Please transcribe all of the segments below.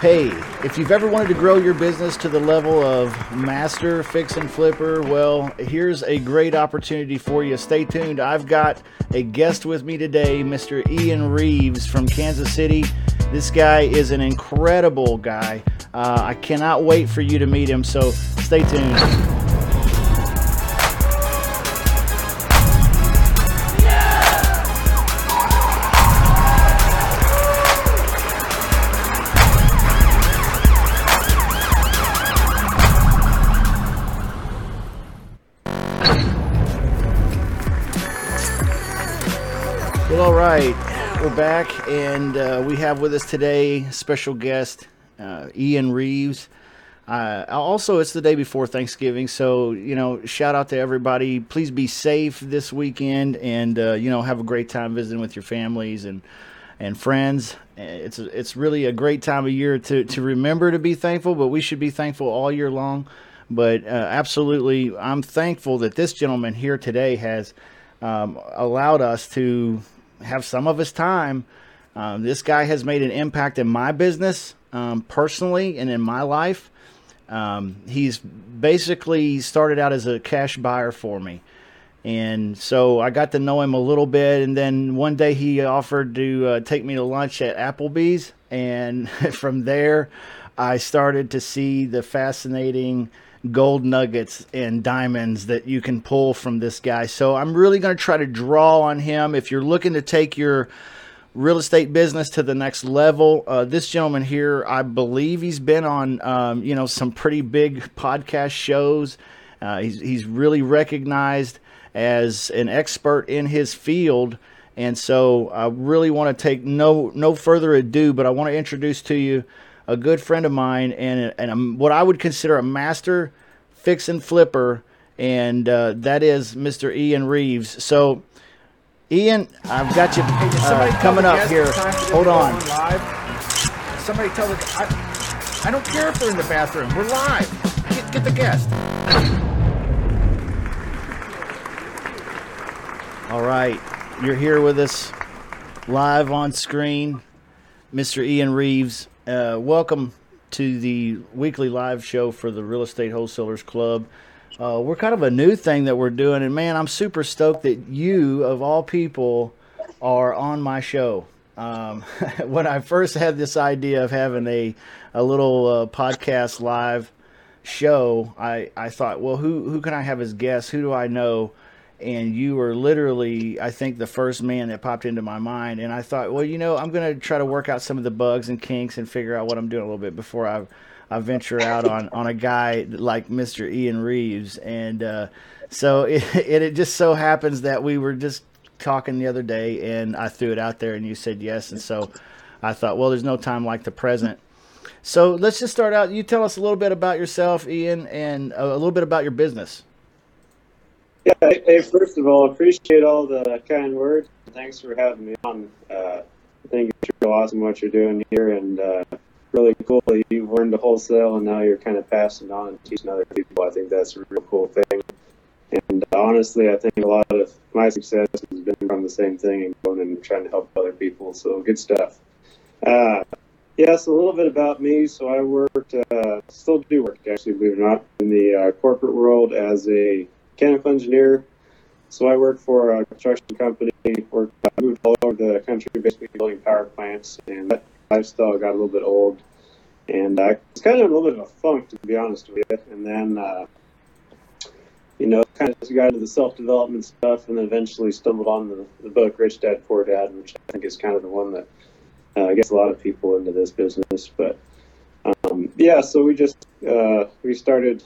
Hey, if you've ever wanted to grow your business to the level of master fix and flipper, well, here's a great opportunity for you. Stay tuned. I've got a guest with me today, Mr. Ian Reeves from Kansas City. This guy is an incredible guy. I cannot wait for you to meet him, so stay tuned. Well, all right, we're back, and we have with us today special guest Ian Reeves. Also, it's the day before Thanksgiving, so shout out to everybody. Please be safe this weekend, and have a great time visiting with your families and friends. It's really a great time of year to remember to be thankful, but we should be thankful all year long. But absolutely, I'm thankful that this gentleman here today has allowed us to have some of his time. This guy has made an impact in my business, personally, and in my life. He's basically started out as a cash buyer for me. And so I got to know him a little bit. And then one day he offered to take me to lunch at Applebee's. And from there, I started to see the fascinating gold nuggets and diamonds that you can pull from this guy. So I'm really going to try to draw on him. If you're looking to take your real estate business to the next level, this gentleman here, I believe he's been on, some pretty big podcast shows. He's really recognized as an expert in his field. And so I really want to take no further ado, but I want to introduce to you a good friend of mine and what I would consider a master fix and flipper, and that is Mr. Ian Reeves. So, Ian, I've got you coming up here. Hold on. Live. Somebody tell the I don't care if they're in the bathroom. We're live. Get the guest. All right, you're here with us live on screen, Mr. Ian Reeves. Welcome to the weekly live show for the Real Estate Wholesalers Club. We're kind of a new thing that we're doing, and man, I'm super stoked that you, of all people, are on my show. When I first had this idea of having a little podcast live show, I thought, well, who can I have as guests? Who do I know? And you were literally, I think, the first man that popped into my mind. And I thought, well, I'm going to try to work out some of the bugs and kinks and figure out what I'm doing a little bit before I venture out on a guy like Mr. Ian Reeves. And so it just so happens that we were just talking the other day, and I threw it out there, and you said yes. And so I thought, well, there's no time like the present. So let's just start out. You tell us a little bit about yourself, Ian, and a little bit about your business. Yeah, hey, first of all, appreciate all the kind words. Thanks for having me on. I think it's real awesome what you're doing here, and really cool that you've learned to wholesale and now you're kind of passing on and teaching other people. I think that's a real cool thing. And honestly, I think a lot of my success has been from the same thing and going and trying to help other people. So good stuff. So a little bit about me. So I worked, still do work, actually, believe it or not, in the corporate world as a mechanical engineer. So I worked for a construction company, moved all over the country, basically building power plants, and that lifestyle got a little bit old. And I was kind of in a little bit of a funk, to be honest with you. And then, kind of just got into the self-development stuff, and then eventually stumbled on the book Rich Dad Poor Dad, which I think is kind of the one that gets a lot of people into this business. But so we started.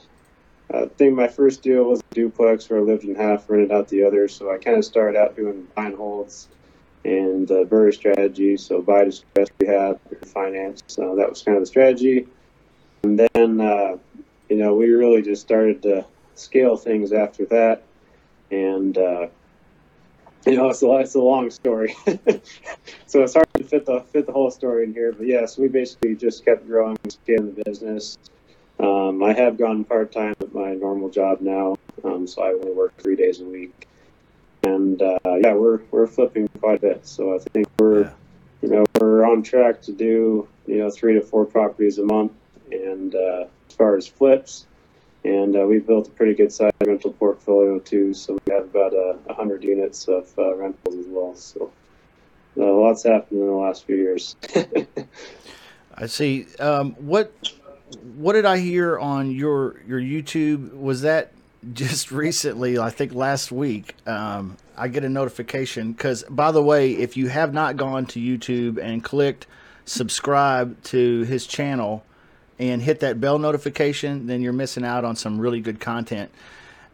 I think my first deal was a duplex where I lived in half, rented out the other. So I kind of started out doing buy and holds and BRRRR strategy. So buy, distress, rehab, finance. So that was kind of the strategy. And then, we really just started to scale things after that. And, it's a long story. So it's hard to fit the whole story in here. But yes, we basically just kept growing and scaling the business. I have gone part-time at my normal job now, so I only work 3 days a week. And, we're flipping quite a bit. So I think we're on track to do, 3 to 4 properties a month. And as far as flips, and we built a pretty good size rental portfolio too. So we have about 100 units of rentals as well. So lots happened in the last few years. I see. What did I hear on your YouTube? Was that just recently? I think last week. I get a notification because, by the way, if you have not gone to YouTube and clicked subscribe to his channel and hit that bell notification, then you're missing out on some really good content.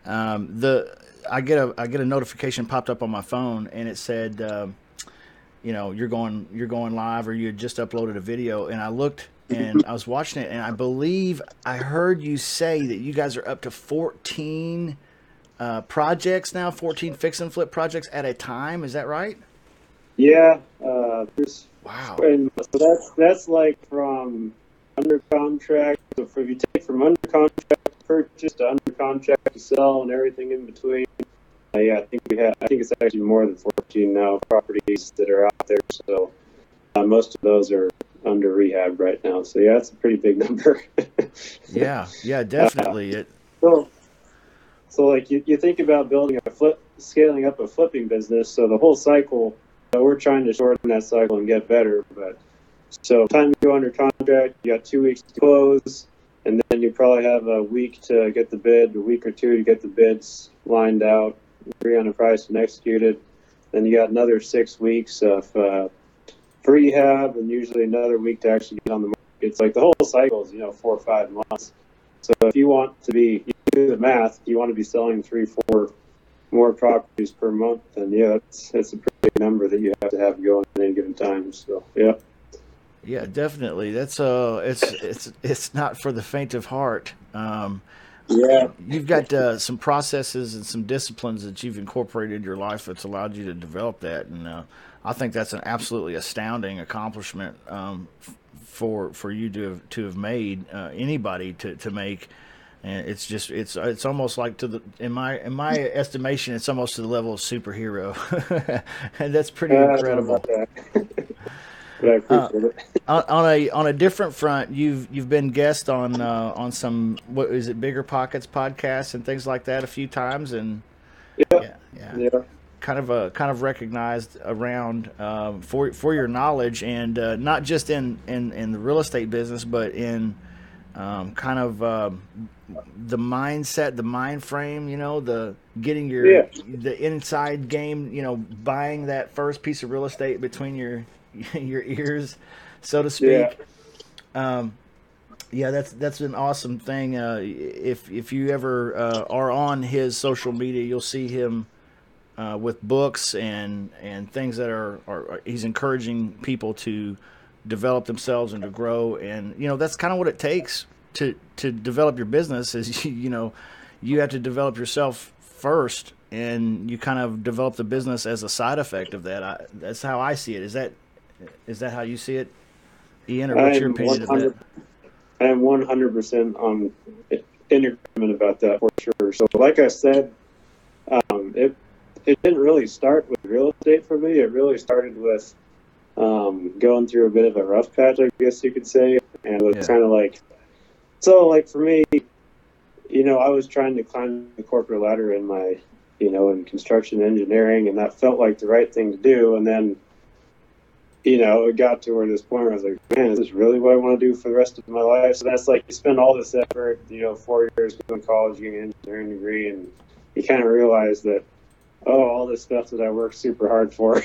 I get a notification popped up on my phone, and it said, you're going live, or you had just uploaded a video. And I looked, and I was watching it, and I believe I heard you say that you guys are up to 14 projects now, 14 fix and flip projects at a time. Is that right? Yeah. Wow. And so that's like from under contract. So if you take from under contract to purchase to under contract to sell and everything in between, I think it's actually more than 14 now properties that are out there. So most of those are under rehab right now. So yeah, it's a pretty big number. Yeah, definitely. So like you think about building scaling up a flipping business. So the whole cycle, we're trying to shorten that cycle and get better. But so time to go under contract, you got 2 weeks to close, and then you probably have a week to get the bid, a week or two to get the bids lined out, agree on a price and execute it. Then you got another 6 weeks of rehab, and usually another week to actually get on the market. It's like the whole cycle is 4 or 5 months. So if you want to you do the math, you want to be selling 3, 4 more properties per month, then yeah, it's a pretty big number that you have to have going at any given time. So yeah, definitely. That's it's not for the faint of heart. Yeah. You've got some processes and some disciplines that you've incorporated in your life that's allowed you to develop that, and I think that's an absolutely astounding accomplishment for you to have made, anybody to make. And it's just it's almost like in my estimation, it's almost to the level of superhero, and that's pretty incredible. But I appreciate it. On a different front, you've been guest on some, what is it, Bigger Pockets podcasts and things like that a few times, and Yeah. kind of recognized around for your knowledge, and not just in the real estate business, but in kind of the mindset, the mind frame, the getting the inside game, buying that first piece of real estate between your ears, so to speak. That's an awesome thing. If you ever are on his social media, you'll see him with books and things that are he's encouraging people to develop themselves and to grow, and that's kind of what it takes to develop your business. Is you have to develop yourself first, and you kind of develop the business as a side effect of that. That's how I see it. Is that how you see it, Ian, or what's your opinion of that? I am 100% in agreement about that, for sure. So like I said, it didn't really start with real estate for me. It really started with going through a bit of a rough patch, I guess you could say. And it was kind of like, for me, I was trying to climb the corporate ladder in my, in construction engineering, and that felt like the right thing to do. And then, it got to where this point where I was like, man, is this really what I want to do for the rest of my life? So that's like, you spend all this effort, 4 years going to college, getting an engineering degree, and you kind of realize that, all this stuff that I worked super hard for.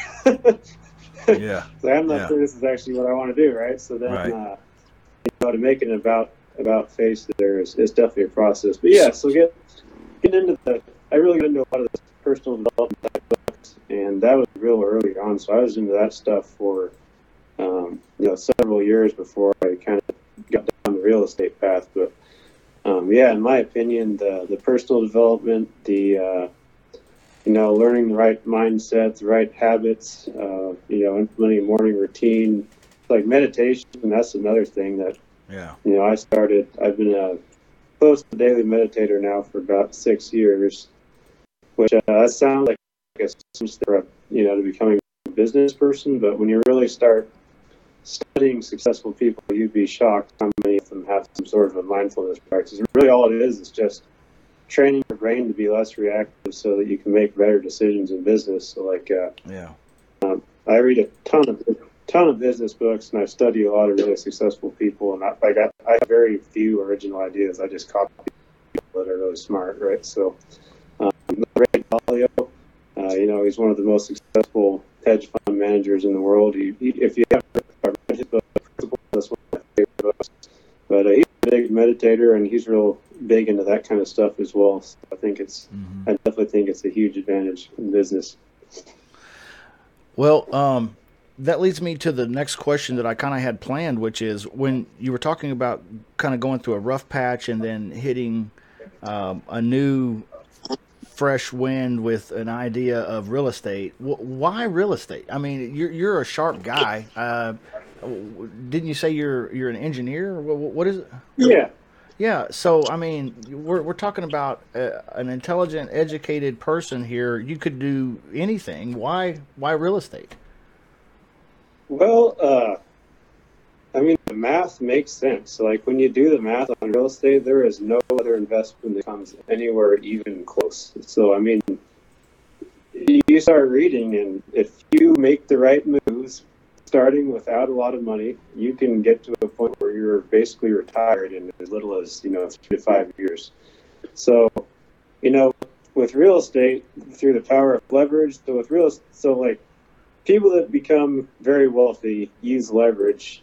Yeah. So I'm not sure this is actually what I want to do, right? So then, to make it about face there is definitely a process. But yeah, so getting into I really got into a lot of this personal development type books, and that was real early on. So I was into that stuff for, several years before I kind of got down the real estate path. But in my opinion, the personal development, the learning the right mindset, the right habits, implementing a morning routine, like meditation. That's another thing that, I've been close to daily meditator now for about 6 years, which that sounds like a step, to becoming a business person. But when you really start studying successful people, you'd be shocked how many of them have some sort of a mindfulness practice. And really, all it is just training your brain to be less reactive so that you can make better decisions in business. So, like, I read a ton of business books, and I study a lot of really successful people. And I have very few original ideas. I just copy people that are really smart, right? So, Ray Dalio, he's one of the most successful hedge fund managers in the world. If you haven't read his book, that's one of my favorite books. But he's a big meditator, and he's real big into that kind of stuff as well. So I definitely think it's a huge advantage in business. Well, that leads me to the next question that I kind of had planned, which is when you were talking about kind of going through a rough patch and then hitting a new fresh wind with an idea of real estate. Why real estate? I mean, you're a sharp guy. Didn't you say you're an engineer? What is it? Yeah. Yeah. So I mean, we're talking about an intelligent, educated person here. You could do anything. Why real estate? Well, the math makes sense. Like when you do the math on real estate, there is no other investment that comes anywhere even close. So, you start reading, and if you make the right moves, starting without a lot of money, you can get to a point where you're basically retired in as little as, 3 to 5 years. So, with real estate, through the power of leverage, people that become very wealthy use leverage.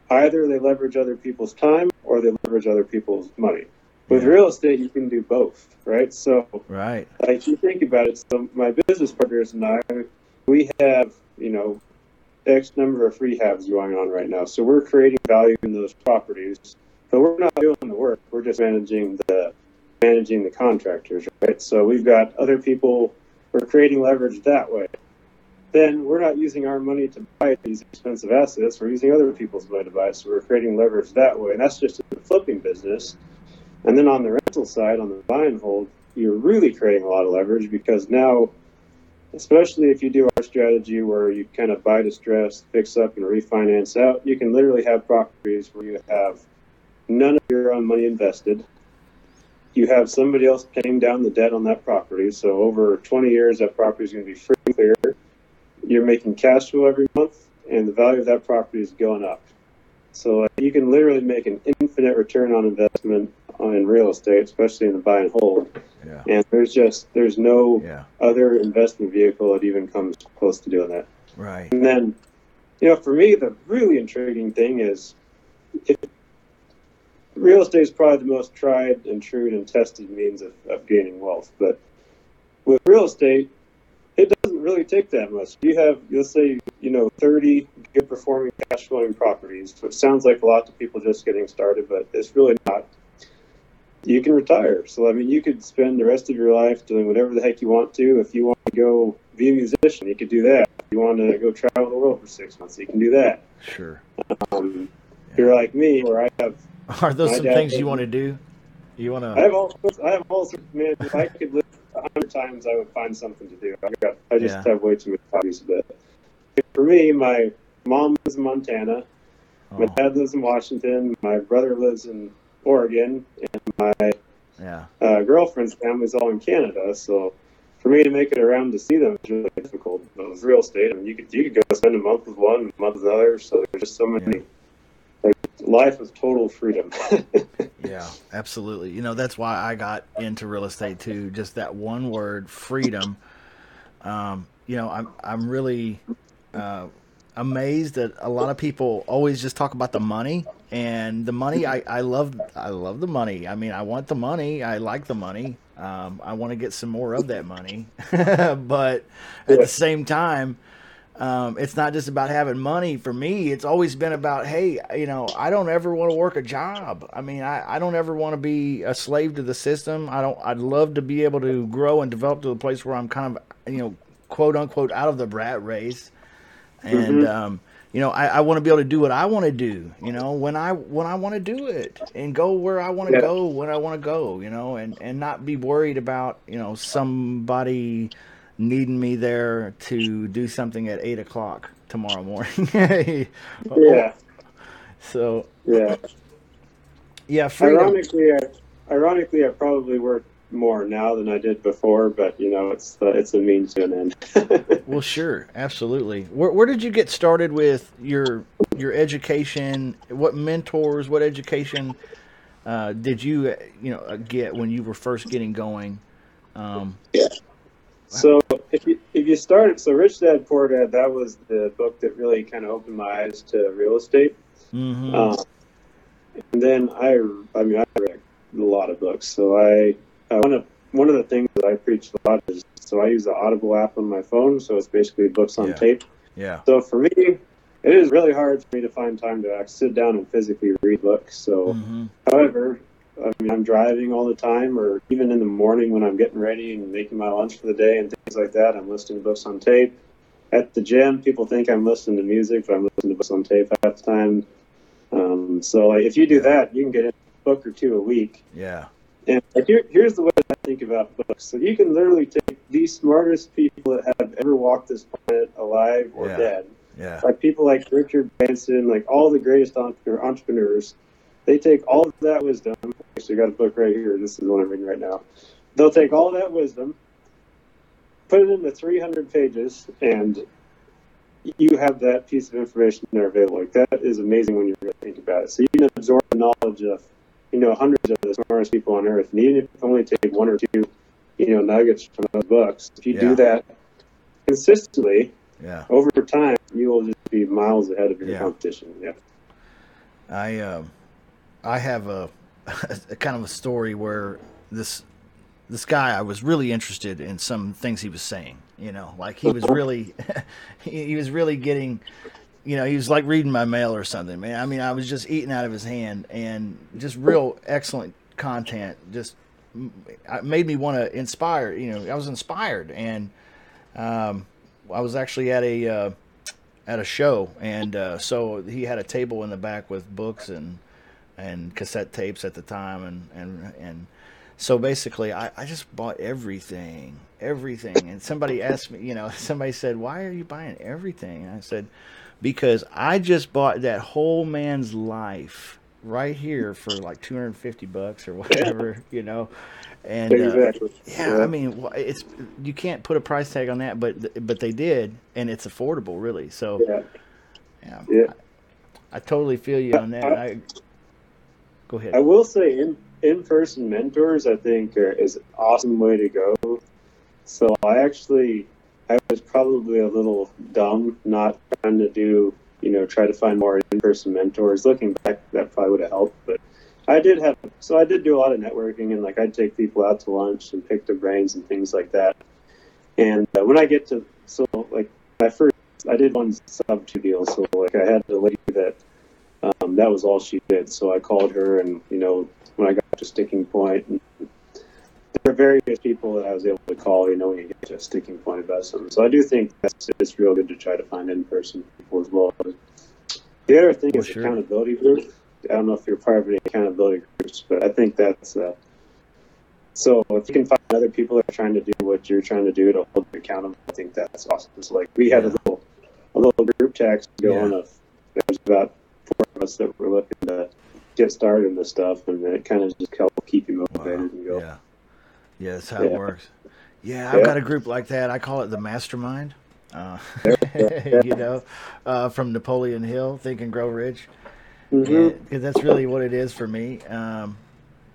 Either they leverage other people's time or they leverage other people's money. With real estate, you can do both, right? So, like you think about it, so my business partners and I, we have, X number of rehabs going on right now. So we're creating value in those properties, but we're not doing the work. We're just managing the contractors, right? So we've got other people. We're creating leverage that way. Then we're not using our money to buy these expensive assets. We're using other people's money to buy it. So we're creating leverage that way. And that's just in the flipping business. And then on the rental side, on the buy and hold, you're really creating a lot of leverage because now, especially if you do our strategy where you kind of buy distressed, fix up, and refinance out, you can literally have properties where you have none of your own money invested. You have somebody else paying down the debt on that property. So over 20 years, that property is going to be free and clear. You're making cash flow every month, and the value of that property is going up. So you can literally make an infinite return on investment in real estate, especially in the buy and hold. Yeah. And there's no other investment vehicle that even comes close to doing that. Right. And then, for me, the really intriguing thing is real estate is probably the most tried and true and tested means of gaining wealth. But with real estate, it doesn't really take that much. You have, let's say, 30 good performing cash flowing properties, which sounds like a lot to people just getting started, but it's really not. You can retire. So, you could spend the rest of your life doing whatever the heck you want to. If you want to go be a musician, you could do that. If you want to go travel the world for 6 months, you can do that. Sure. You're like me, where I have. Are those some things you want to do? You want to? I have all sorts. Man, if I could live 100 times, I would find something to do. I just have way too many hobbies. But for me, my mom lives in Montana. My dad lives in Washington. My brother lives in Oregon, and my girlfriend's family's all in Canada. So for me to make it around to see them is really difficult. But with real estate, you could go spend a month with one, a month with another. So there's just so many. Life of total freedom. Yeah, absolutely. That's why I got into real estate too. Just that one word, freedom. I'm really amazed that a lot of people always just talk about the money, and the money. I love the money. I want the money. I like the money. I want to get some more of that money, but at the same time. It's not just about having money. For me, it's always been about, hey, I don't ever want to work a job. I don't ever want to be a slave to the system. I'd love to be able to grow and develop to a place where I'm kind of, quote unquote, out of the rat race. And, I want to be able to do what I want to do, when I want to do it and go where I want to go, when I want to go, and not be worried about, somebody needing me there to do something at 8 o'clock. tomorrow morning. Yeah, So yeah. yeah, freedom. Ironically, I probably work more now than I did before, but it's a means to an end. Well, sure, absolutely. Where did you get started with your education? What mentors? What education did you get when you were first getting going? Um, Yeah. So if you started, so Rich Dad Poor Dad, that was the book that really kind of opened my eyes to real estate. mm-hmm. Um, and then I read a lot of books. So one of the things that I preach a lot is, so I use the Audible app on my phone. So it's basically books on Yeah, tape. yeah, So for me, it is really hard for me to find time to sit down and physically read books. So, mm-hmm. however, I mean, I'm driving all the time, or even in the morning when I'm getting ready and making my lunch for the day and things like that, I'm listening to books on tape. At the gym, people think I'm listening to music, but I'm listening to books on tape half the time. So, like, if you do Yeah, that, you can get a book or two a week. yeah, And like, here's the way I think about books. So you can literally take the smartest people that have ever walked this planet, alive or yeah, dead, yeah, like people like Richard Branson, like all the greatest entrepreneurs. They take all of that wisdom. Actually, I got a book right here. This is the one I'm reading right now. They'll take all that wisdom, put it into 300 pages, and you have that piece of information there available. Like, that is amazing when you really think about it. So you can absorb the knowledge of, hundreds of the smartest people on earth. And even if you only take one or two, nuggets from those books, if you do yeah, that consistently yeah, over time, you will just be miles ahead of your yeah. competition. Yeah. I I have a kind of a story where this guy, I was really interested in some things he was saying. Like he was really he was really getting. He was like reading my mail or something, man. I mean, I was just eating out of his hand, and just real excellent content. Just made me want to inspire. I was inspired, and I was actually at a show, and so he had a table in the back with books and cassette tapes at the time, and so basically I just bought everything. And somebody asked me, somebody said, "Why are you buying everything?" And I said, because I just bought that whole man's life right here for like $250 or whatever, and Exactly. yeah, I Yeah. mean, it's, you can't put a price tag on that, but they did, and it's affordable, really. So Yeah. yeah, Yeah. I totally feel you on that. I, Go ahead. I will say, in-person mentors, I think, is an awesome way to go. So I was probably a little dumb not trying to try to find more in-person mentors. Looking back, that probably would have helped. But I did do a lot of networking, and like, I'd take people out to lunch and pick their brains and things like that. And when I get to, so like, I did one sub two deal. So like, I had a lady that, that was all she did. So I called her, and when I got to sticking point, and there are various people that I was able to call, when you get to a sticking point about something. So I do think it's real good to try to find in-person people as well. The other thing Well, is sure. accountability groups. I don't know if you're part of any accountability groups, but I think that's so if you can find other people that are trying to do what you're trying to do to hold you accountable, I think that's awesome. So like, we had Yeah. a little group text Yeah. going of, there was about four of us that were looking to get started in this stuff, and it kind of just helped keep you Wow. motivated and go. Yeah. Yeah. That's how it Yeah. works. Yeah, I've Yeah. got a group like that. I call it the Mastermind. Uh, Yeah. from Napoleon Hill, Think and Grow Rich, Mm-hmm. and because that's really what it is for me.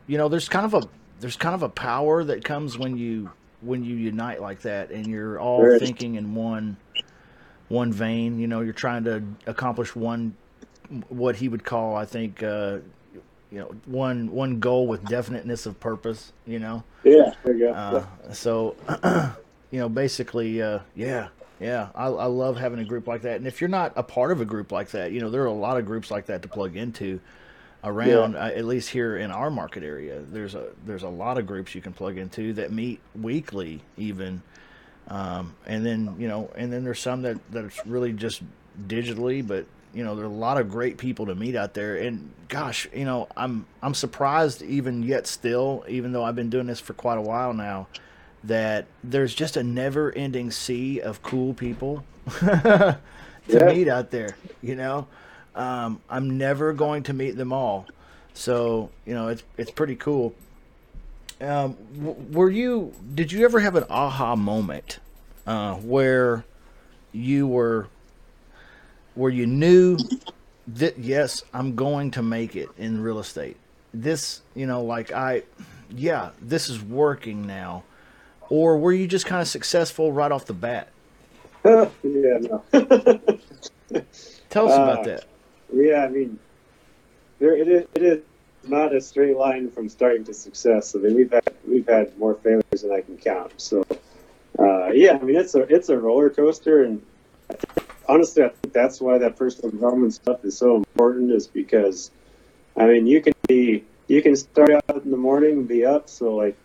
There's kind of a power that comes when you unite like that, and you're all There it is. thinking in one vein. You're trying to accomplish what he would call, I think, one goal with definiteness of purpose. Yeah. There you go. So basically, yeah, yeah, I love having a group like that. And if you're not a part of a group like that, there are a lot of groups like that to plug into Yeah. around. At least here in our market area, there's a lot of groups you can plug into that meet weekly, even. And then there's some that's really just digitally, but there are a lot of great people to meet out there. And gosh, I'm surprised even yet still, even though I've been doing this for quite a while now, that there's just a never-ending sea of cool people that to Yeah. meet out there. I'm never going to meet them all, so it's pretty cool. Did you ever have an aha moment where you were where you knew that yes, I'm going to make it in real estate? This, like yeah, this is working now. Or were you just kind of successful right off the bat? Yeah, no. Tell us about uh, that. yeah, I mean, it is not a straight line from starting to success. I mean, we've had more failures than I can count. So, yeah, I mean, it's a roller coaster, and honestly, I think that's why that personal development stuff is so important. Is because, I mean, you can start out in the morning and be up. So, like,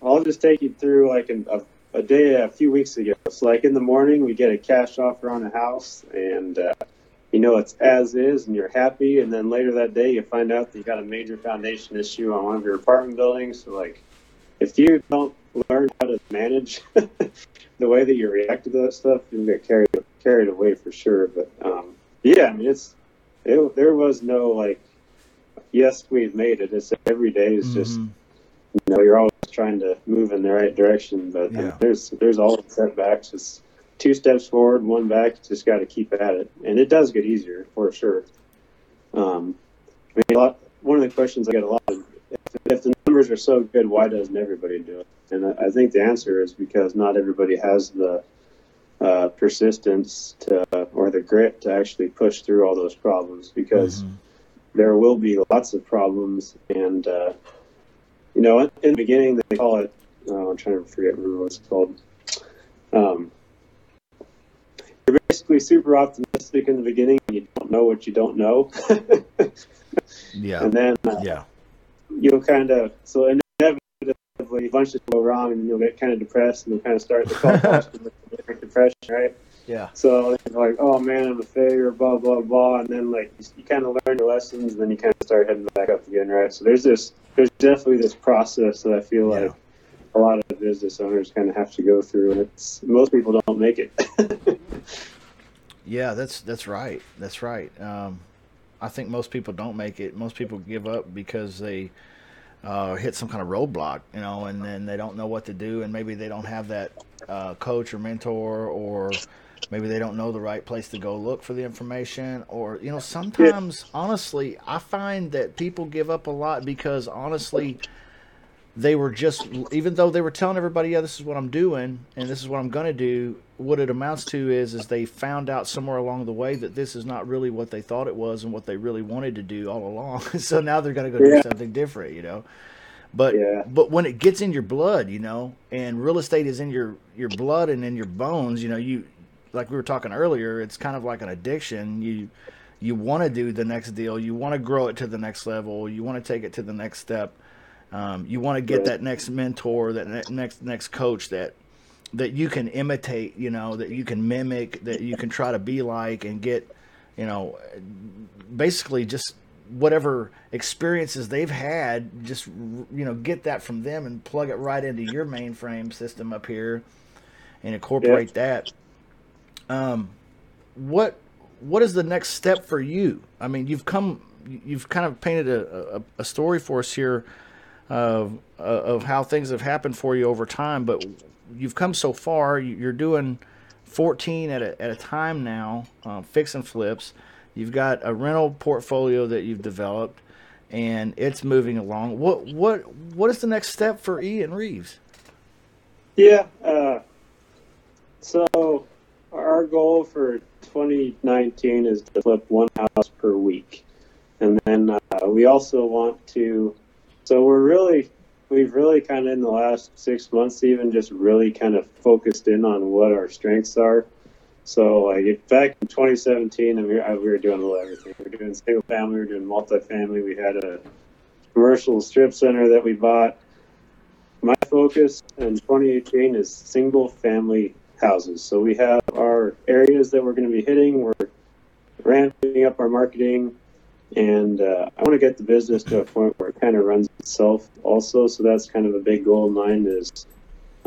I'll just take you through like a day a few weeks ago. So, like, in the morning, we get a cash offer on a house, and it's as is, and you're happy. And then later that day, you find out that you got a major foundation issue on one of your apartment buildings. So, like, if you don't learn how to manage the way that you react to that stuff, you'll get carried away for sure. But yeah, I mean, there was no like, yes, we've made it. It's every day is just you're always trying to move in the right direction. But I mean, Yeah. there's always setbacks. Just two steps forward, one back. Just got to keep at it, and it does get easier for sure. I mean, one of the questions I get a lot is, if the numbers are so good, why doesn't everybody do it? And I think the answer is because not everybody has the persistence or the grit to actually push through all those problems, because there will be lots of problems. And, in the beginning, they call it, I'm trying to remember what it's called. You're basically super optimistic in the beginning, and you don't know what you don't know. Yeah. And then Yeah. you'll kind of, so inevitably a bunch of go wrong, and you'll get kind of depressed, and you'll kind of start to call positive depression, right? Yeah. So you're like, oh man, I'm a failure, blah blah blah, and then like you kind of learn your lessons, and then you kind of start heading back up again, right? So there's definitely this process that I feel like a lot of business owners kind of have to go through, and most people don't make it. Yeah, that's right. That's right. I think most people don't make it. Most people give up because they hit some kind of roadblock, and then they don't know what to do, and maybe they don't have that coach or mentor, or maybe they don't know the right place to go look for the information, or sometimes, honestly, I find that people give up a lot because honestly, they were just, even though they were telling everybody, yeah, this is what I'm doing and this is what I'm going to do, what it amounts to is they found out somewhere along the way that this is not really what they thought it was and what they really wanted to do all along. So now they're going to go do something different. But but when it gets in your blood, and real estate is in your blood and in your bones, you, like we were talking earlier, it's kind of like an addiction. You want to do the next deal, you want to grow it to the next level, you want to take it to the next step. You want to get that next mentor, that next coach that you can imitate, that you can mimic, that you can try to be like, and get, basically just whatever experiences they've had, just, get that from them and plug it right into your mainframe system up here and incorporate that. What is the next step for you? I mean, you've kind of painted a story for us here of how things have happened for you over time, but you've come so far. You're doing 14 at a time now, fix and flips. You've got a rental portfolio that you've developed, and it's moving along. What is the next step for Ian Reeves? Yeah. So our goal for 2019 is to flip one house per week, and then we also want to. So we've really kind of in the last 6 months even just really kind of focused in on what our strengths are. So like back in 2017, we were doing a little everything. We were doing single family, we were doing multifamily. We had a commercial strip center that we bought. My focus in 2018 is single family houses. So we have our areas that we're going to be hitting. We're ramping up our marketing. And I want to get the business to a point where it kind of runs itself also. So that's kind of a big goal of mine, is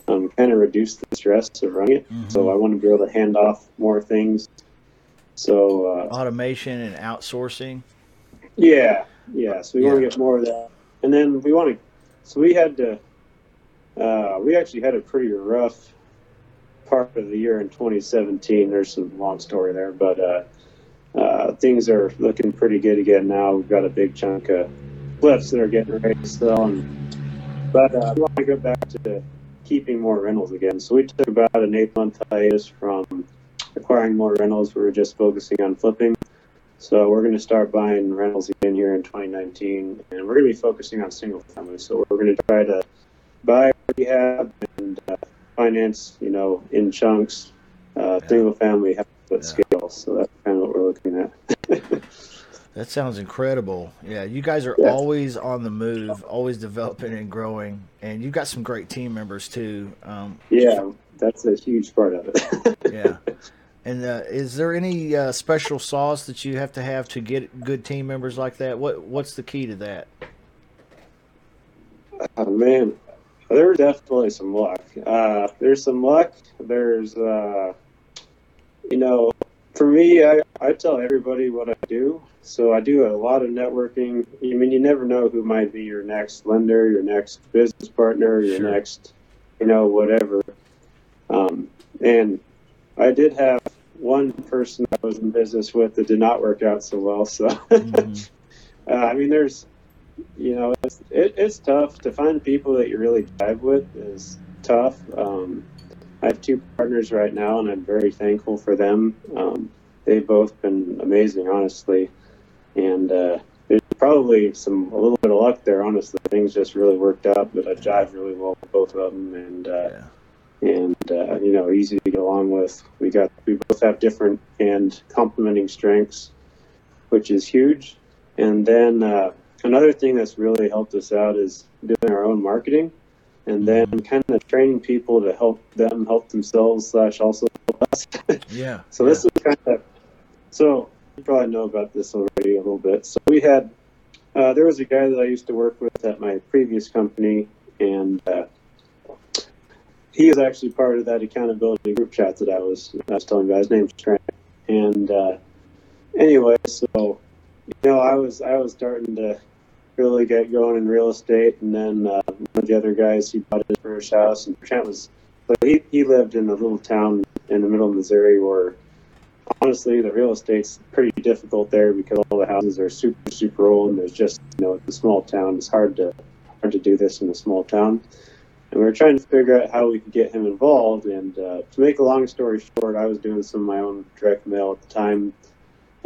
kind of reduce the stress of running it. So I want to be able to hand off more things. So Automation and outsourcing. yeah, yeah. So we want Yeah. to get more of that, and then we want to. So we had to. We actually had a pretty rough part of the year in 2017. There's some long story there, but things are looking pretty good again now. We've got a big chunk of flips that are getting ready to sell, but we want to go back to keeping more rentals again. So we took about an 8-month hiatus from acquiring more rentals. We were just focusing on flipping. So we're going to start buying rentals again here in 2019, and we're going to be focusing on single family. So we're going to try to buy rehab and finance, in chunks, single family at scale. So that's kind of what we're looking at. That sounds incredible. Yeah, you guys are Yeah. always on the move, always developing and growing, and you've got some great team members too. Yeah, that's a huge part of it. Yeah. And is there any special sauce that you have to get good team members like that? What's the key to that? Oh, man, there's definitely some luck. There's some luck. There's, for me, I tell everybody what I do. So I do a lot of networking. I mean, you never know who might be your next lender, your next business partner, your Sure. next, whatever. And I did have one person I was in business with that did not work out so well. So, I mean, there's, it's tough to find people that you really jive with is tough. I have 2 partners right now, and I'm very thankful for them. They've both been amazing, honestly. And there's probably a little bit of luck there, honestly. Things just really worked out, but I jive really well with both of them, and easy to get along with. We both have different and complementing strengths, which is huge. And then another thing that's really helped us out is doing our own marketing, and then kind of training people to help them help themselves / also help us. Yeah. So this is kind of, so you probably know about this already a little bit. So we had, there was a guy that I used to work with at my previous company, and he is actually part of that accountability group chat that I was telling you about. His name's Trent. And anyway, so I was starting to really get going in real estate, and then one of the other guys, he bought his first house, and Trent was, so he lived in a little town in the middle of Missouri where honestly the real estate's pretty difficult there because all the houses are super, super old, and there's just, it's a small town. It's hard to do this in a small town. And we were trying to figure out how we could get him involved. And to make a long story short, I was doing some of my own direct mail at the time.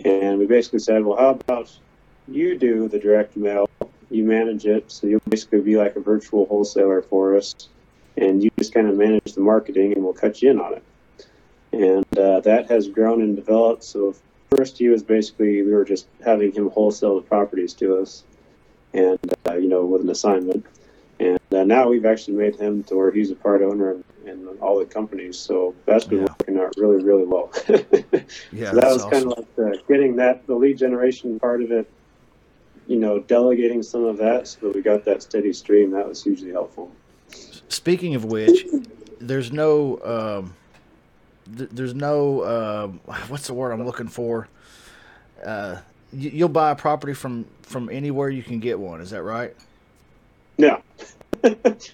And we basically said, well, how about you do the direct mail, you manage it, so you'll basically be like a virtual wholesaler for us, and you just kind of manage the marketing, and we'll cut you in on it. And that has grown and developed. So first he was basically, we were just having him wholesale the properties to us, and, with an assignment. And now we've actually made him to where he's a part owner in all the companies. So that's been working out really, really well. Yeah, so that was awesome. kind of like getting the lead generation part of it, delegating some of that so that we got that steady stream. That was hugely helpful. Speaking of which, there's no what's the word I'm looking for? You'll buy a property from anywhere you can get one. Is that right? No.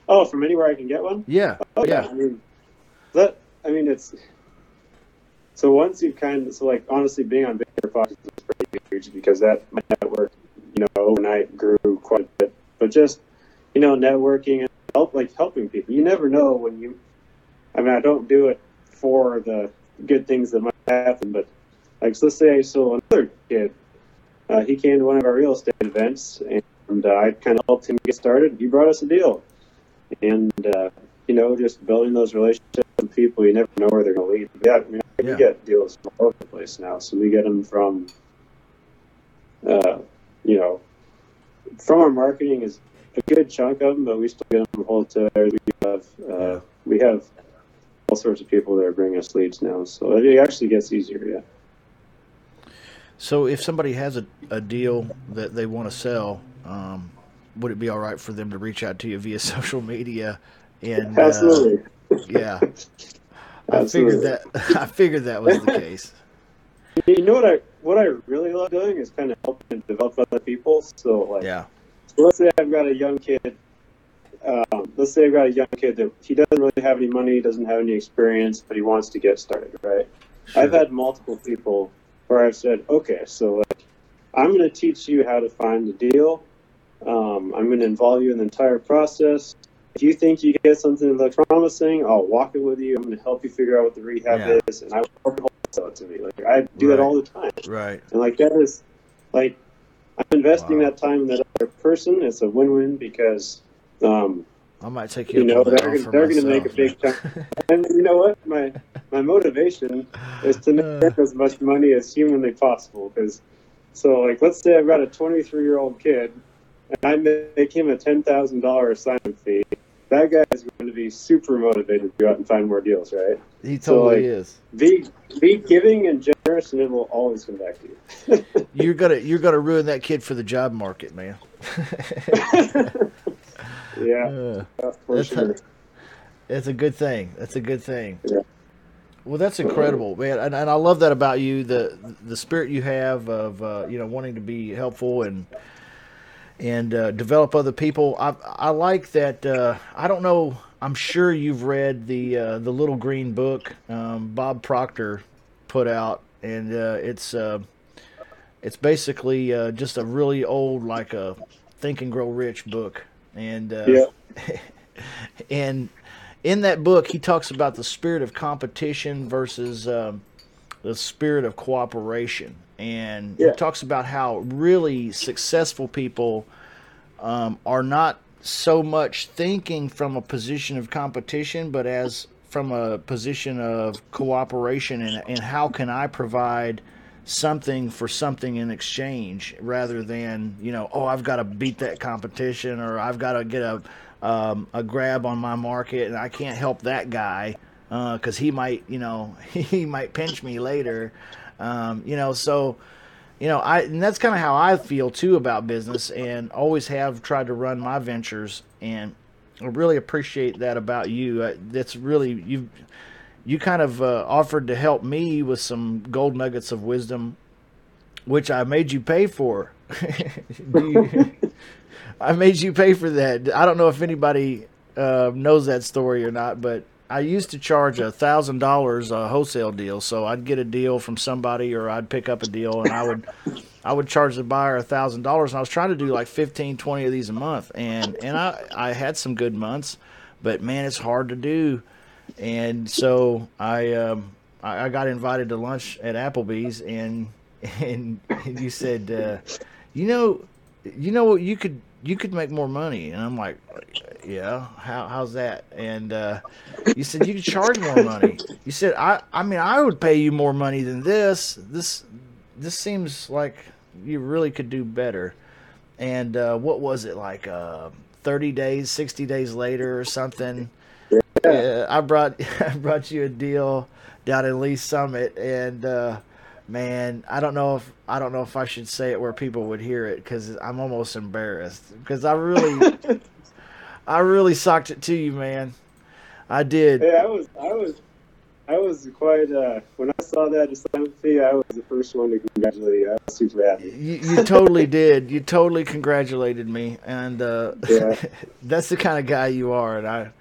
Oh, from anywhere I can get one? Yeah. Oh, yeah. I mean, it's, so once you honestly being on Bigger Fox is pretty huge because that, my network, overnight grew quite a bit. But just, networking and helping people. You never know I don't do it for the good things that might happen, but so let's say I saw another kid, he came to one of our real estate events, and I kind of helped him get started. He brought us a deal. And, just building those relationships with people, you never know where they're going to lead. We get deals from all over the place now. So we get them from, from our marketing is a good chunk of them, but we still get them from wholesalers. We have all sorts of people that are bringing us leads now. So it actually gets easier, yeah. So if somebody has a deal that they want to sell, would it be all right for them to reach out to you via social media? And Absolutely. Yeah, Absolutely. I figured that was the case. You know what I really love doing is kind of helping develop other people. So like, Yeah. so let's say I've got a young kid. Let's say I've got a young kid that he doesn't really have any money, doesn't have any experience, but he wants to get started. Right. Sure. I've had multiple people where I've said, okay, so like, I'm going to teach you how to find the deal. I'm going to involve you in the entire process. If you think you get something that looks promising, I'll walk it with you. I'm going to help you figure out what the rehab is, and I will sell it to me. Like I do that all the time. Right. And like that is like I'm investing that time in that other person. It's a win-win because I might take you, know up on that they're going to make a big chunk. And you know what? My motivation is to make as much money as humanly possible. Because so like let's say I've got a 23-year-old kid. And I make him a $10,000 assignment fee. That guy is going to be super motivated to go out and find more deals, right? He totally is. Be giving and generous, and it will always come back to you. You're gonna ruin that kid for the job market, man. Yeah, for sure. That's a good thing. That's a good thing. Yeah. Well, that's incredible, man, and I love that about you. The spirit you have of wanting to be helpful and develop other people. I like that. I don't know. I'm sure you've read the Little Green Book Bob Proctor put out, and it's basically just a really old, like a Think and Grow Rich book, and and in that book he talks about the spirit of competition versus the spirit of cooperation. And he talks about how really successful people are not so much thinking from a position of competition, but as from a position of cooperation and how can I provide something for something in exchange, rather than, I've got to beat that competition, or I've got to get a grab on my market, and I can't help that guy because he might, he might pinch me later. So, and that's kind of how I feel too about business, and always have tried to run my ventures. And I really appreciate that about you. That's really, you kind of offered to help me with some gold nuggets of wisdom, which I made you pay for. I made you pay for that. I don't know if anybody knows that story or not, but I used to charge $1,000 a wholesale deal. So I'd get a deal from somebody, or I'd pick up a deal, and I would charge the buyer $1,000. And I was trying to do like 15, 20 of these a month. And I had some good months, but man, it's hard to do. And so I got invited to lunch at Applebee's, and you said, what, you could make more money. And I'm like, yeah, how's that? And you said you could charge more money. You said, I would pay you more money than this. This seems like you really could do better. And what was it, like 30 days, 60 days later or something? I brought you a deal down in Lee Summit, and man, I don't know if I should say it where people would hear it, because I'm almost embarrassed, because I really socked it to you, man. I did. Hey, I was quite when I saw that assignment fee, I was the first one to congratulate you. I was super happy. You totally did. You totally congratulated me, and that's the kind of guy you are, and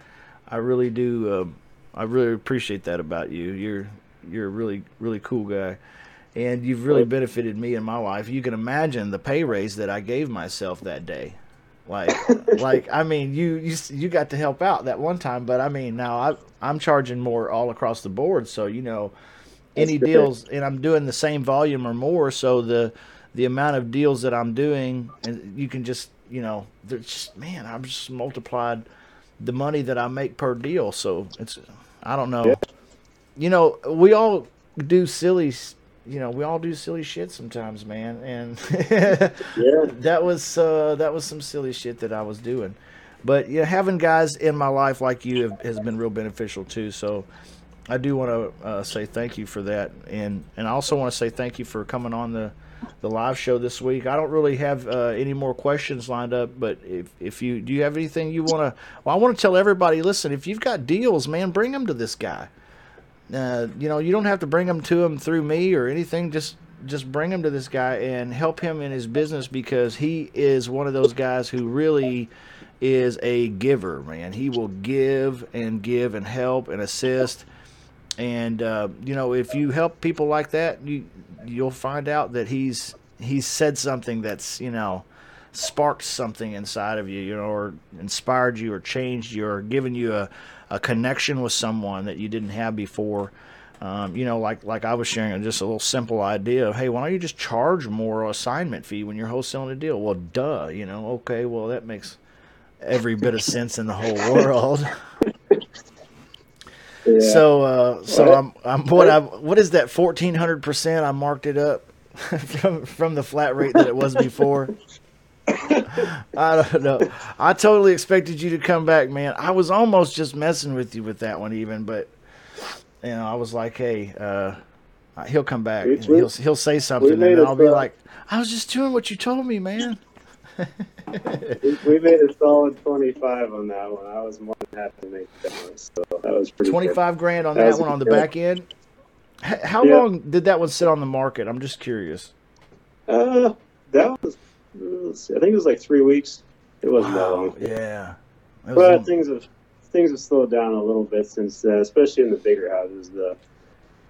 I really do. I really appreciate that about you. You're a really, really cool guy, and you've really benefited me in my life. You can imagine the pay raise that I gave myself that day. Like I mean, you got to help out that one time, but I mean, now I'm charging more all across the board. So any deals, and I'm doing the same volume or more. So the amount of deals that I'm doing, and you can just I've just multiplied the money that I make per deal. So I don't know. We all do silly shit sometimes, man. And that was some silly shit that I was doing. But having guys in my life like you has been real beneficial too. So I do want to say thank you for that, and I also want to say thank you for coming on the live show this week. I don't really have any more questions lined up, but if you do, you have anything you want to? Well, I want to tell everybody. Listen, if you've got deals, man, bring them to this guy. you know, you don't have to bring them to him through me or anything. Just bring him to this guy and help him in his business, because he is one of those guys who really is a giver, man. He will give and help and assist. And you know, if you help people like that, you'll find out that he's said something that's, you know, sparked something inside of you, you know, or inspired you or changed you or given you a connection with someone that you didn't have before. You know, like I was sharing just a little simple idea of, hey, why don't you just charge more assignment fee when you're wholesaling a deal? Well, duh, you know, okay, well, that makes every bit of sense in the whole world. Yeah. So what is that 1,400%? I marked it up from the flat rate that it was before. I don't know. I totally expected you to come back, man. I was almost just messing with you with that one, even, but you know, I was like, hey, he'll come back. And he'll say something, and I'll be like, I was just doing what you told me, man. We made a solid 25 on that one. I was more than happy to make that one, so that was pretty 25 good. grand on that one on the back end. How long did that one sit on the market? I'm just curious. That was, I think it was like 3 weeks. It wasn't that long. Yeah. But things have slowed down a little bit since, especially in the bigger houses. The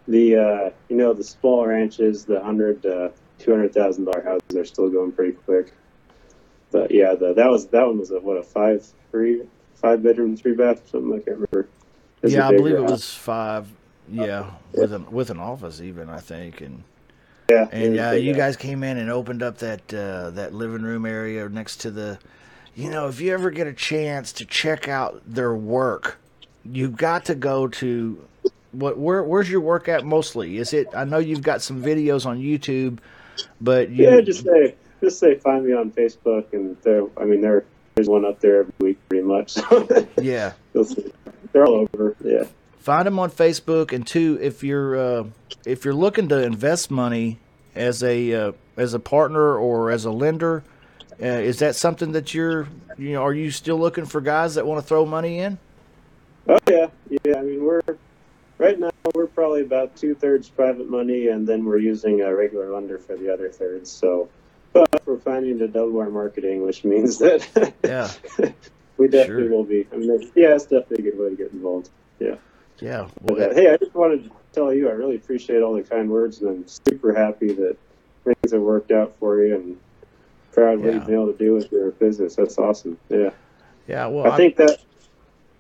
you know, the small ranches, the $100,000 to $200,000 houses are still going pretty quick. But yeah, that one was a 5 bedroom, 3 bath, something, I can't remember. Yeah, I believe it was 5. Yeah, with an office even, I think. And you guys came in and opened up that living room area next to the. You know, if you ever get a chance to check out their work, you've got to go to where's your work at mostly? Is it? I know you've got some videos on YouTube, but just say find me on Facebook, and there's one up there every week pretty much. Yeah, they're all over. Yeah, find them on Facebook, and two, if you're looking to invest money as a partner or as a lender. Is that something that are you still looking for guys that want to throw money in? Oh yeah. I mean, right now we're probably about 2/3 private money, and then we're using a regular lender for the other third. So, but we're planning to double our marketing, which means that we definitely will be. I mean, it's definitely a good way to get involved. Yeah. Yeah. Well, but, hey, I just wanted to tell you, I really appreciate all the kind words, and I'm super happy that things have worked out for you, and proud of what you've been able to do with your business. That's awesome. Yeah. Yeah. Well, I think that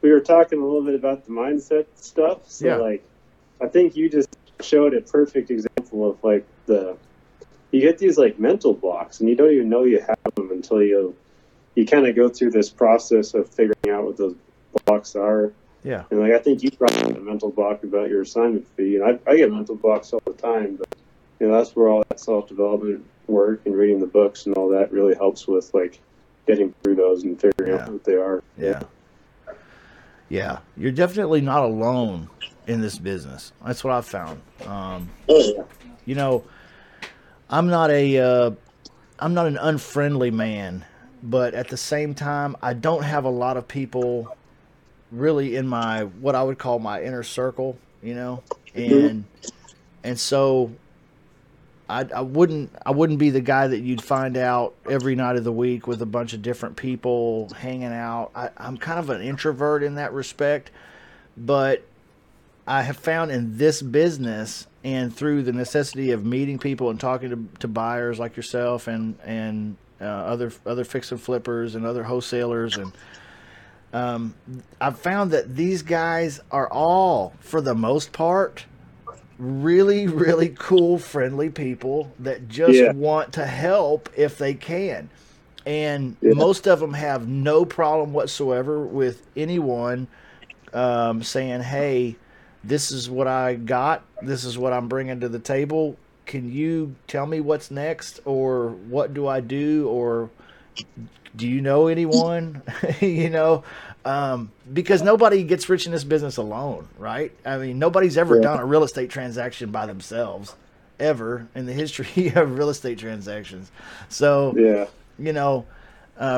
we were talking a little bit about the mindset stuff. So I think you just showed a perfect example of like you get these like mental blocks, and you don't even know you have them until you kind of go through this process of figuring out what those blocks are. Yeah. And like, I think you brought up a mental block about your assignment fee, and I get mental blocks all the time, but you know, that's where all that self-development work and reading the books and all that really helps with like getting through those and figuring out what they are. Yeah, you're definitely not alone in this business. That's what I've found. You know, I'm not an unfriendly man, but at the same time, I don't have a lot of people really in my what I would call my inner circle. You know, and so. I wouldn't be the guy that you'd find out every night of the week with a bunch of different people hanging out. I'm kind of an introvert in that respect, but I have found in this business and through the necessity of meeting people and talking to buyers like yourself and other fix and flippers and other wholesalers, and I've found that these guys are all, for the most part, really, really cool, friendly people that just want to help if they can. And most of them have no problem whatsoever with anyone saying, hey, this is what I got. This is what I'm bringing to the table. Can you tell me what's next? Or what do I do? Or do you know anyone? You know, because nobody gets rich in this business alone, right? I mean, nobody's ever done a real estate transaction by themselves, ever in the history of real estate transactions. So, you know,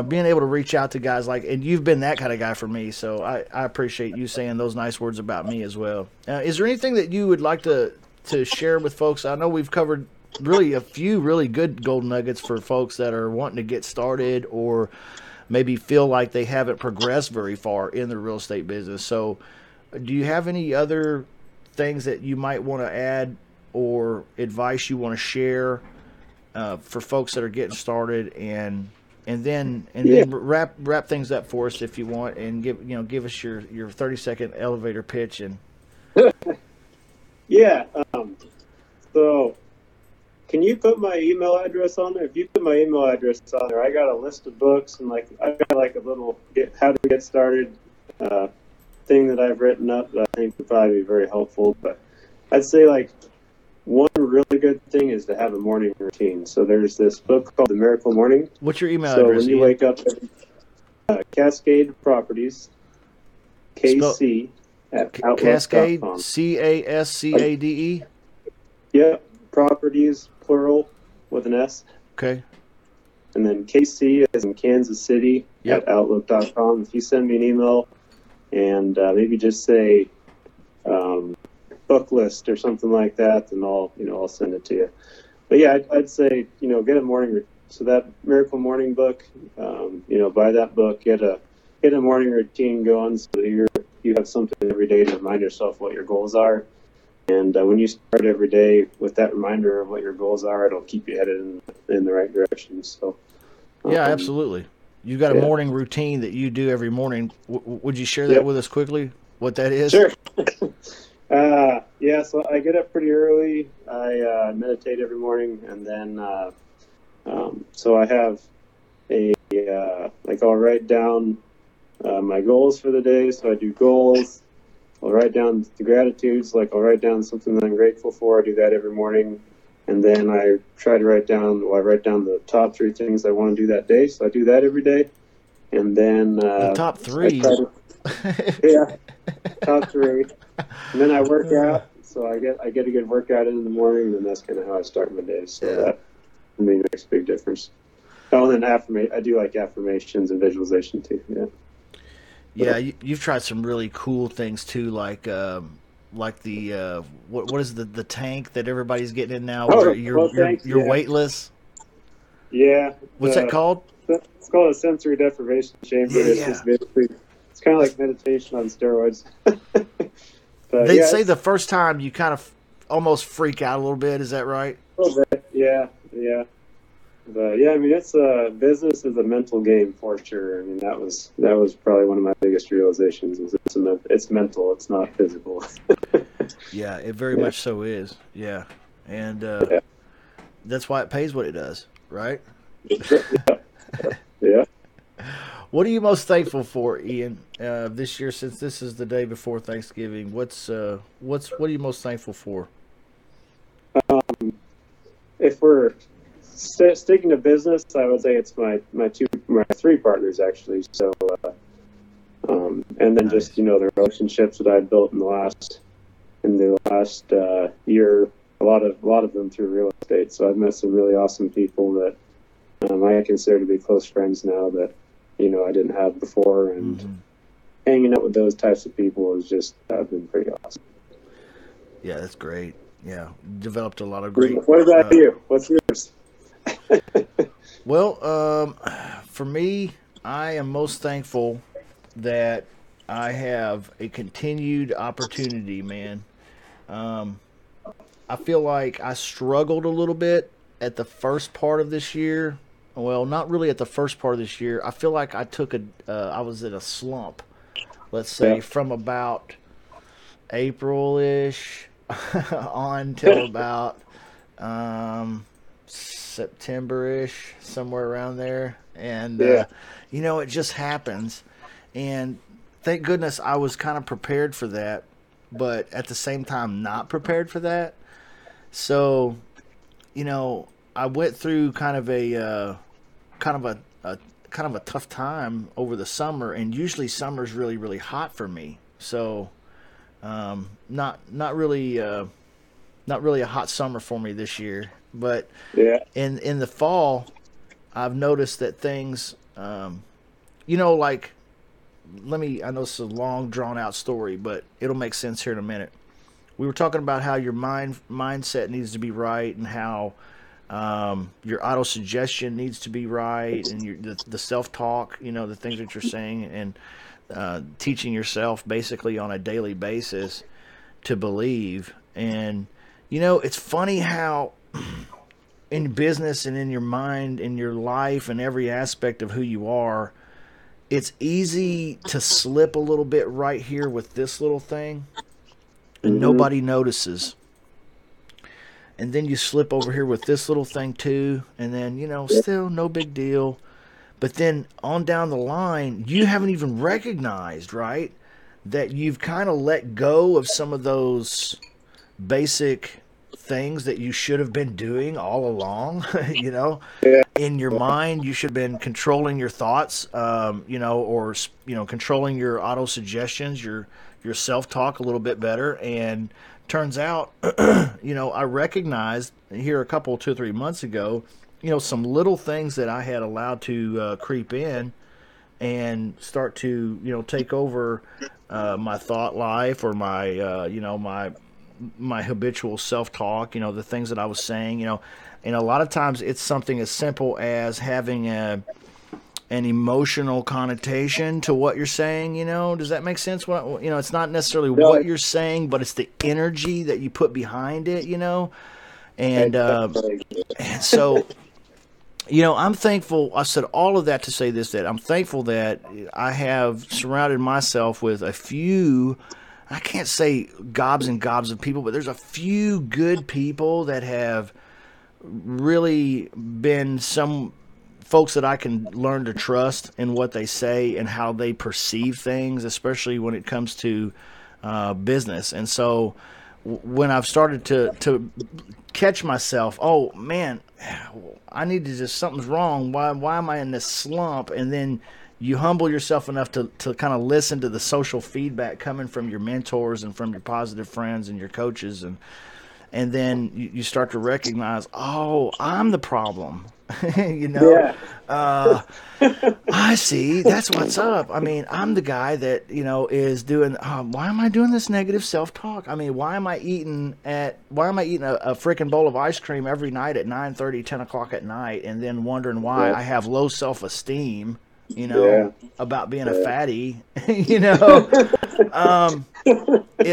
being able to reach out to guys like, and you've been that kind of guy for me, so I appreciate you saying those nice words about me as well. Is there anything that you would like to share with folks? I know we've covered really a few really good gold nuggets for folks that are wanting to get started or maybe feel like they haven't progressed very far in the real estate business. So do you have any other things that you might want to add or advice you want to share for folks that are getting started, and then wrap things up for us if you want, and give us your 30-second elevator pitch. And Yeah. So can you put my email address on there? If you put my email address on there, I got a list of books, and I got a little how to get started thing that I've written up that I think would probably be very helpful. But I'd say one really good thing is to have a morning routine. So there's this book called The Miracle Morning. What's your email so address? So when you wake up, Cascade Properties, KC at Outlook.com. Cascade, CASCADE? Yep, Properties, plural, with an S. Okay. And then KC as in Kansas City at Outlook.com. If you send me an email and maybe just say book list or something like that, then I'll send it to you. But yeah, I'd say get a morning. So that Miracle Morning book, buy that book, get a morning routine going so that you have something every day to remind yourself what your goals are. And when you start every day with that reminder of what your goals are, it'll keep you headed in the right direction. So yeah, absolutely. You've got a morning routine that you do every morning. Would you share that with us quickly? What that is? Sure. So I get up pretty early. I meditate every morning, and then so I have I'll write down my goals for the day. So I do goals. I'll write down the gratitudes. I'll write down something that I'm grateful for. I do that every morning, and then I try to write down the top 3 things I want to do that day. So I do that every day, and then the top 3. Top 3. And then I work out, so I get a good workout in the morning, and that's kind of how I start my day. So that for me makes a big difference. Oh, and then I do affirmations and visualization too. Yeah, you've tried some really cool things too, like the what is the tank that everybody's getting in now, where you're weightless. Yeah. What's that called? It's called a sensory deprivation chamber. Yeah. It's just basically, it's kind of like meditation on steroids. They say the first time you kind of almost freak out a little bit. Is that right? A little bit, yeah. But yeah, I mean, business is a mental game for sure. I mean, that was probably one of my biggest realizations. Is it's mental, it's not physical. Yeah, it very much so is. Yeah, and that's why it pays what it does, right? Yeah. What are you most thankful for, Ian, this year, since this is the day before Thanksgiving? What are you most thankful for? If we're sticking to business, I would say it's my 3 partners actually. So, and then just the relationships that I've built in the last year. A lot of them through real estate. So I've met some really awesome people that I consider to be close friends now that I didn't have before, and hanging out with those types of people has just been pretty awesome. Yeah, that's great. Yeah, developed a lot of great. What about you? What's yours? Well, for me, I am most thankful that I have a continued opportunity, man. I feel like I struggled a little bit at the first part of this year. Well, not really at the first part of this year. I feel like I was in a slump, let's say, from about April-ish on till about September-ish, somewhere around there. And, it just happens. And thank goodness I was kind of prepared for that, but at the same time not prepared for that. So, I went through kind of a tough time over the summer, and usually summer's really, really hot for me. So, not really a hot summer for me this year. But in the fall, I've noticed that things Like, I know it's a long, drawn out story, but it'll make sense here in a minute. We were talking about how your mindset needs to be right, and how your auto suggestion needs to be right, and the self talk, the things that you're saying, and teaching yourself basically on a daily basis to believe. And it's funny how in business and in your mind, in your life, and every aspect of who you are, it's easy to slip a little bit right here with this little thing, and nobody notices. And then you slip over here with this little thing too, and then, still no big deal. But then on down the line, you haven't even recognized, right, that you've kind of let go of some of those basic things that you should have been doing all along. Yeah. In your mind, you should have been controlling your thoughts, or controlling your auto suggestions, your self-talk a little bit better. And turns out, I recognized here 2 or 3 months ago, some little things that I had allowed to creep in and start to, take over my thought life, or my habitual self-talk, the things that I was saying, and a lot of times it's something as simple as having an emotional connotation to what you're saying. Does that make sense? It's not necessarily what you're saying, but it's the energy that you put behind it, and so, I'm thankful. I said all of that to say this, that I'm thankful that I have surrounded myself with a few, I can't say gobs and gobs of people, but there's a few good people that have really been some folks that I can learn to trust in what they say and how they perceive things, especially when it comes to business. And so when I've started to catch myself, oh man, I need to something's wrong. Why am I in this slump? And then you humble yourself enough to kind of listen to the social feedback coming from your mentors and from your positive friends and your coaches, and then you start to recognize, oh, I'm the problem. Yeah. I see. That's what's up. I mean, I'm the guy that, is doing, why am I doing this negative self-talk? I mean, why am I eating a freaking bowl of ice cream every night at 9:30, 10 o'clock at night, and then wondering why I have low self-esteem, about being a fatty, it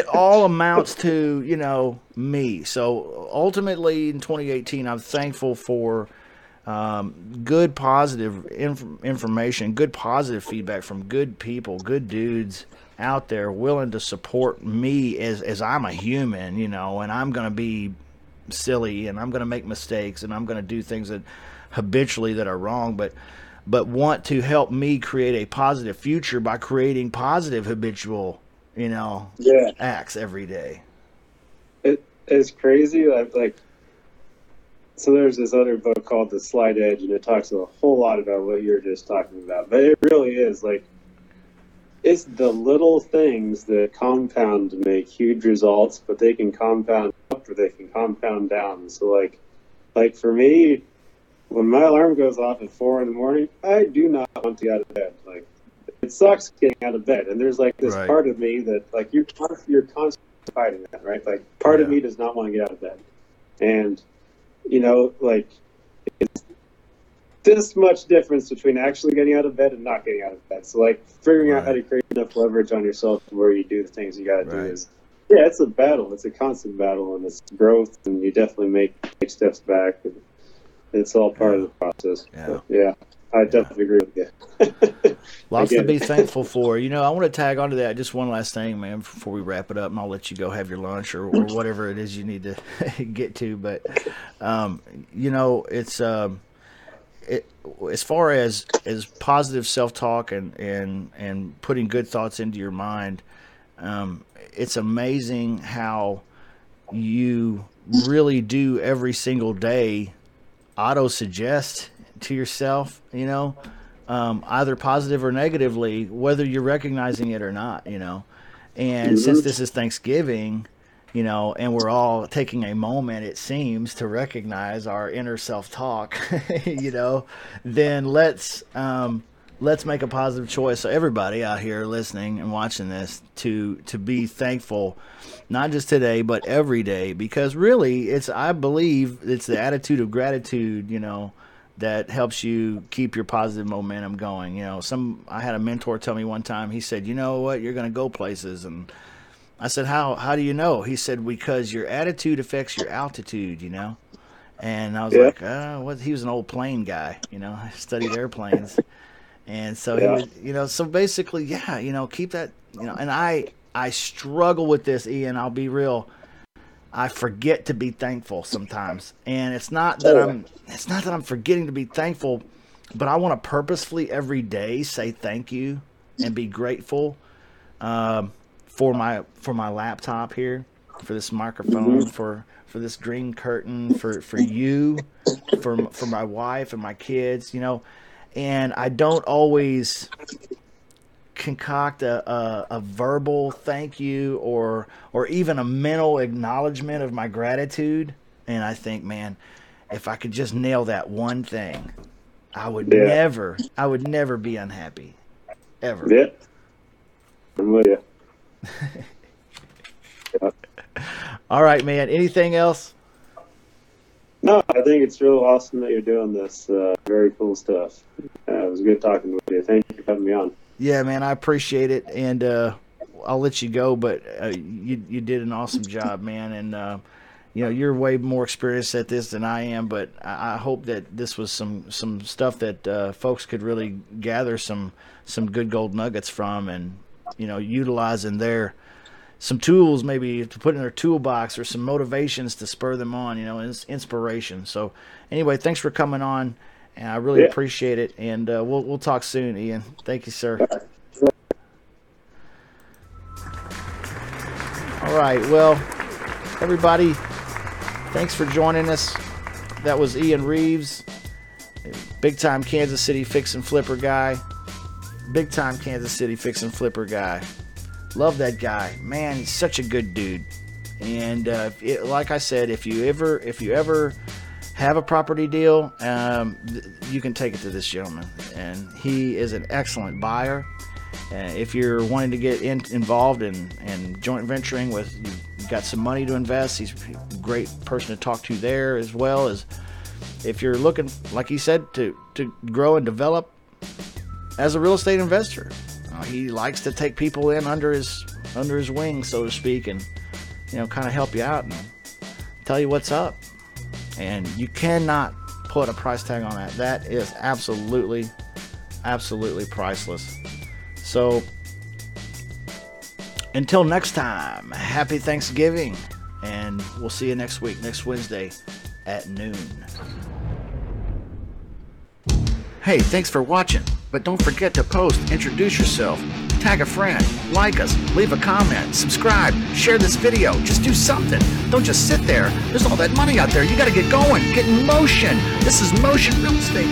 all amounts to, me. So ultimately in 2018, I'm thankful for good positive information, good positive feedback from good people, good dudes out there willing to support me as I'm a human, and I'm going to be silly, and I'm going to make mistakes, and I'm going to do things that habitually that are wrong, but want to help me create a positive future by creating positive habitual, acts every day. It's crazy. So there's this other book called The Slight Edge, and it talks a whole lot about what you're just talking about. But it really is it's the little things that compound to make huge results, but they can compound up or they can compound down. So like for me, when my alarm goes off at 4 a.m, I do not want to get out of bed. It sucks getting out of bed, and there's this part of me that you're constantly fighting that, right? Part of me does not want to get out of bed, and it's this much difference between actually getting out of bed and not getting out of bed. So figuring out how to create enough leverage on yourself to where you do the things you got to do is, it's a battle. It's a constant battle, and it's growth, and you definitely make steps back. And it's all part of the process. Yeah. I definitely agree with you. Lots to be thankful for. I want to tag onto that. Just one last thing, man, before we wrap it up, and I'll let you go have your lunch or whatever it is you need to get to. But, it's as far as positive self-talk and putting good thoughts into your mind, it's amazing how you really do every single day auto-suggest to yourself, either positive or negatively, whether you're recognizing it or not, and since this is Thanksgiving, and we're all taking a moment, it seems, to recognize our inner self-talk, then let's make a positive choice. So everybody out here listening and watching this to be thankful, not just today, but every day, because really I believe it's the attitude of gratitude, that helps you keep your positive momentum going. I had a mentor tell me one time, he said, you know what, you're going to go places. And I said, how do you know? He said, because your attitude affects your altitude, And I was like, he was an old plane guy, I studied airplanes. And so he was, so basically, keep that, and I struggle with this, Ian, I'll be real. I forget to be thankful sometimes. And it's not that I'm forgetting to be thankful, but I want to purposefully every day say thank you and be grateful. For my laptop here, for this microphone, for this green curtain, for you, for my wife and my kids, and I don't always concoct a verbal thank you or even a mental acknowledgement of my gratitude. And I think, man, if I could just nail that one thing, I would never be unhappy, ever. Yeah, I'm with you. All right, man. Anything else? No, I think it's real awesome that you're doing this. Very cool stuff. It was good talking with you. Thank you for having me on. Yeah, man, I appreciate it, and I'll let you go, but you did an awesome job, man, and you're way more experienced at this than I am, but I hope that this was some stuff that folks could really gather some good gold nuggets from, and utilizing some tools maybe to put in their toolbox, or some motivations to spur them on, inspiration. So anyway, thanks for coming on, and I really appreciate it, and we'll talk soon, Ian. Thank you, sir. All right, well, everybody, thanks for joining us. That was Ian Reeves, big time Kansas City fix and flipper guy. Big time Kansas City fix and flipper guy. Love that guy, man. He's such a good dude. And like I said, if you ever have a property deal, you can take it to this gentleman, and he is an excellent buyer. If you're wanting to get involved in joint venturing with, you've got some money to invest, he's a great person to talk to there, as well as if you're looking, like he said, to grow and develop as a real estate investor. He likes to take people in under his wing, so to speak, and kind of help you out and tell you what's up. And you cannot put a price tag on that. That is absolutely priceless. So until next time, happy Thanksgiving, and we'll see you next week, next Wednesday at noon. Hey, thanks for watching. But don't forget to post, introduce yourself, tag a friend, like us, leave a comment, subscribe, share this video. Just do something. Don't just sit there. There's all that money out there. You got to get going. Get in motion. This is motion real estate.